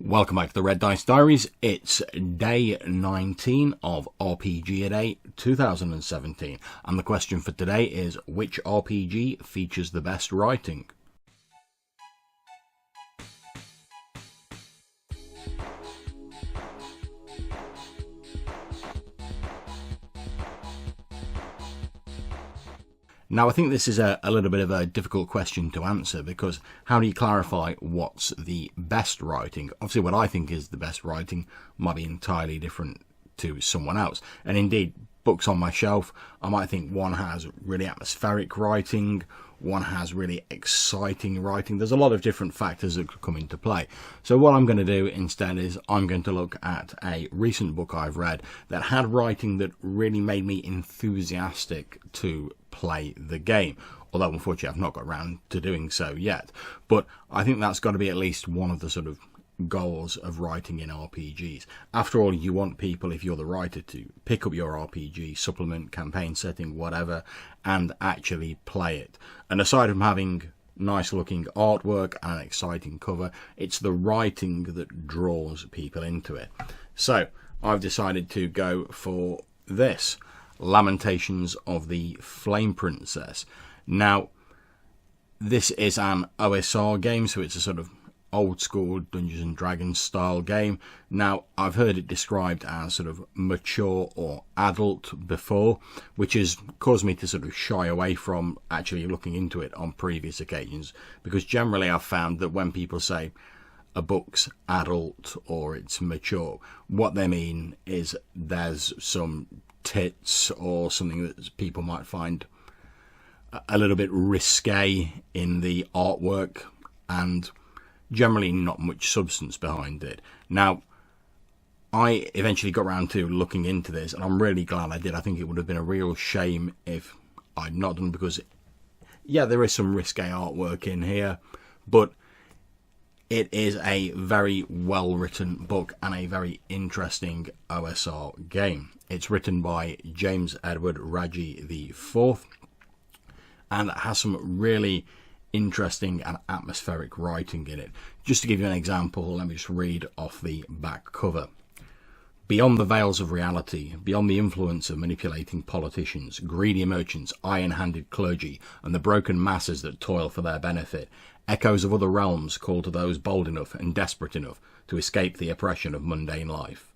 Welcome back to the Red Dice Diaries. It's day 19 of RPGADAY 2017, and the question for today is, which RPG features the best writing? Now, I think this is a little bit of a difficult question to answer, because how do you clarify what's the best writing? Obviously, what I think is the best writing might be entirely different to someone else. And indeed, books on my shelf, I might think one has really atmospheric writing, one has really exciting writing. There's a lot of different factors that could come into play. So what I'm going to do instead is I'm going to look at a recent book I've read that had writing that really made me enthusiastic to play the game. Although unfortunately I've not got around to doing so yet. But I think that's got to be at least one of the sort of goals of writing in RPGs. After all, you want people, if you're the writer, to pick up your RPG, supplement, campaign setting, whatever, and actually play it. And aside from having nice looking artwork and an exciting cover, it's the writing that draws people into it. So I've decided to go for this, Lamentations of the Flame Princess. Now, this is an OSR game, so it's a sort of old school Dungeons and Dragons style game. Now, I've heard it described as sort of mature or adult before, which has caused me to sort of shy away from actually looking into it on previous occasions, because generally I've found that when people say a book's adult or it's mature, what they mean is there's some tits or something that people might find a little bit risque in the artwork, and generally not much substance behind it. Now, I eventually got around to looking into this, and I'm really glad I did. I think it would have been a real shame if I'd not done, because, yeah, there is some risque artwork in here, but it is a very well-written book and a very interesting OSR game. It's written by James Edward Raji IV, and it has some really interesting and atmospheric writing in it. Just to give you an example, let me just read off the back cover. Beyond the veils of reality, beyond the influence of manipulating politicians, greedy merchants, iron-handed clergy, and the broken masses that toil for their benefit, echoes of other realms call to those bold enough and desperate enough to escape the oppression of mundane life.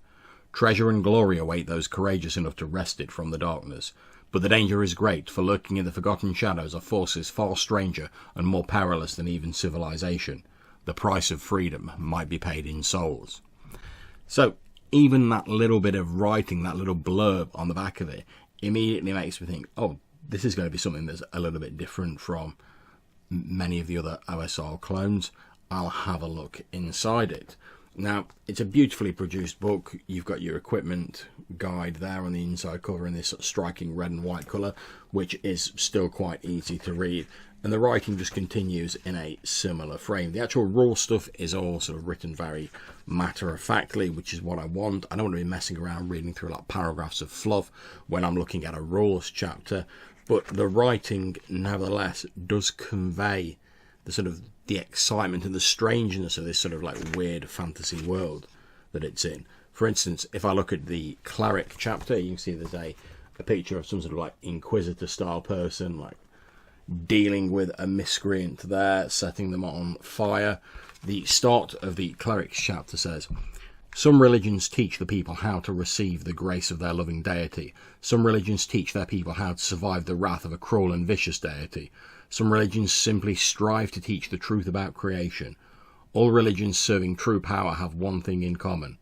Treasure and glory await those courageous enough to wrest it from the darkness. But the danger is great, for lurking in the forgotten shadows are forces far stranger and more perilous than even civilization. The price of freedom might be paid in souls. So, even that little bit of writing, that little blurb on the back of it, immediately makes me think, oh, this is going to be something that's a little bit different from many of the other OSR clones. I'll have a look inside it. Now, it's a beautifully produced book. You've got your equipment guide there on the inside cover in this striking red and white colour, which is still quite easy to read. And the writing just continues in a similar frame. The actual raw stuff is all sort of written very matter-of-factly, which is what I want. I don't want to be messing around reading through like paragraphs of fluff when I'm looking at a rules chapter. But the writing, nevertheless, does convey the sort of the excitement and the strangeness of this sort of like weird fantasy world that it's in. For instance, if I look at the cleric chapter, you can see there's a picture of some sort of like inquisitor style person like dealing with a miscreant there, setting them on fire. The start of the cleric's chapter says, some religions teach the people how to receive the grace of their loving deity. Some religions teach their people how to survive the wrath of a cruel and vicious deity. Some religions simply strive to teach the truth about creation. All religions serving true power have one thing in common.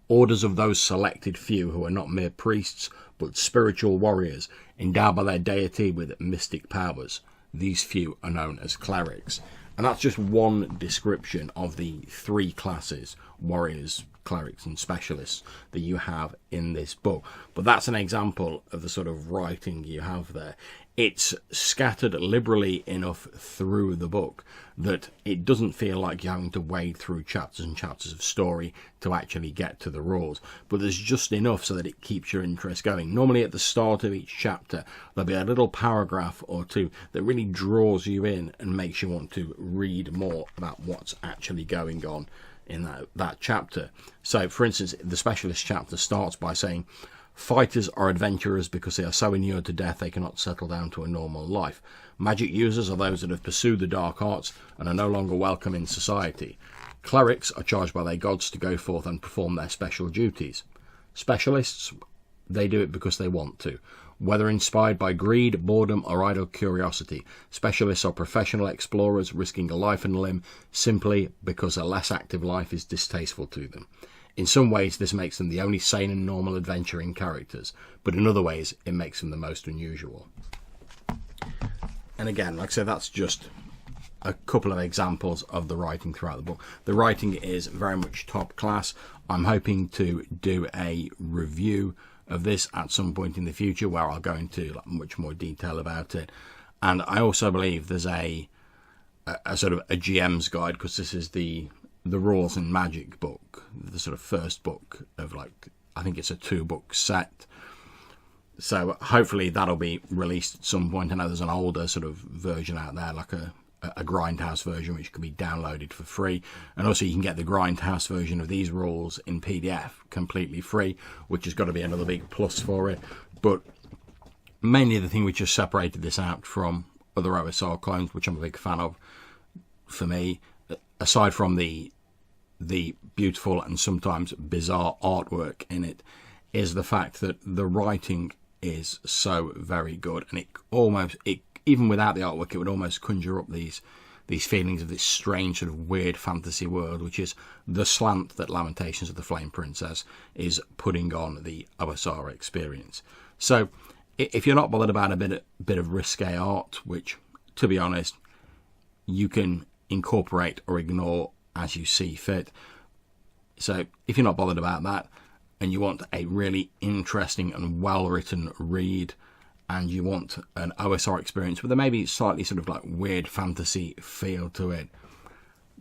Orders of those selected few who are not mere priests, but spiritual warriors, endowed by their deity with mystic powers. These few are known as clerics. And that's just one description of the three classes, warriors, clerics and specialists, that you have in this book. But that's an example of the sort of writing you have there. It's scattered liberally enough through the book that it doesn't feel like you're having to wade through chapters and chapters of story to actually get to the rules. But there's just enough so that it keeps your interest going. Normally at the start of each chapter, there'll be a little paragraph or two that really draws you in and makes you want to read more about what's actually going on in that chapter. So, for instance, the specialist chapter starts by saying, fighters are adventurers because they are so inured to death they cannot settle down to a normal life. Magic users are those that have pursued the dark arts and are no longer welcome in society. Clerics are charged by their gods to go forth and perform their special duties. Specialists, they do it because they want to, whether inspired by greed, boredom, or idle curiosity. Specialists are professional explorers risking a life and limb simply because a less active life is distasteful to them. In some ways, this makes them the only sane and normal adventuring characters, but in other ways, it makes them the most unusual. And again, like I said, that's just a couple of examples of the writing throughout the book. The writing is very much top class. I'm hoping to do a review of this at some point in the future where I'll go into much more detail about it. And I also believe there's a sort of a GM's guide, because this is the Rules and Magic book, the sort of first book of, like, I think it's a 2-book set. So hopefully that'll be released at some point. I know there's an older sort of version out there, like a grindhouse version, which can be downloaded for free. And also you can get the grindhouse version of these rules in PDF completely free, which has got to be another big plus for it. But mainly the thing which has separated this out from other OSR clones, which I'm a big fan of, for me, aside from the beautiful and sometimes bizarre artwork in it, is the fact that the writing is so very good, and it even without the artwork, it would almost conjure up these feelings of this strange sort of weird fantasy world, which is the slant that Lamentations of the Flame Princess is putting on the OSR experience. So if you're not bothered about a bit of risque art, which, to be honest, you can incorporate or ignore as you see fit. So if you're not bothered about that, and you want a really interesting and well-written read, and you want an OSR experience with a maybe slightly sort of like weird fantasy feel to it,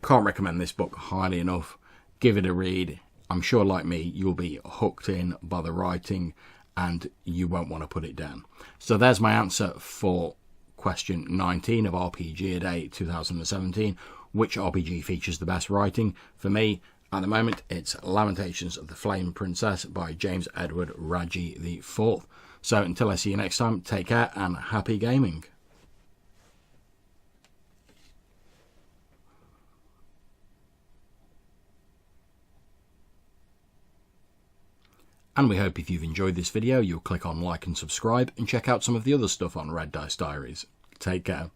can't recommend this book highly enough. Give it a read. I'm sure, like me, you'll be hooked in by the writing and you won't want to put it down. So there's my answer for question 19 of RPG A Day 2017. Which RPG features the best writing? For me, at the moment, it's Lamentations of the Flame Princess by James Edward Raji IV. So until I see you next time, take care and happy gaming. And we hope if you've enjoyed this video, you'll click on like and subscribe and check out some of the other stuff on Red Dice Diaries. Take care.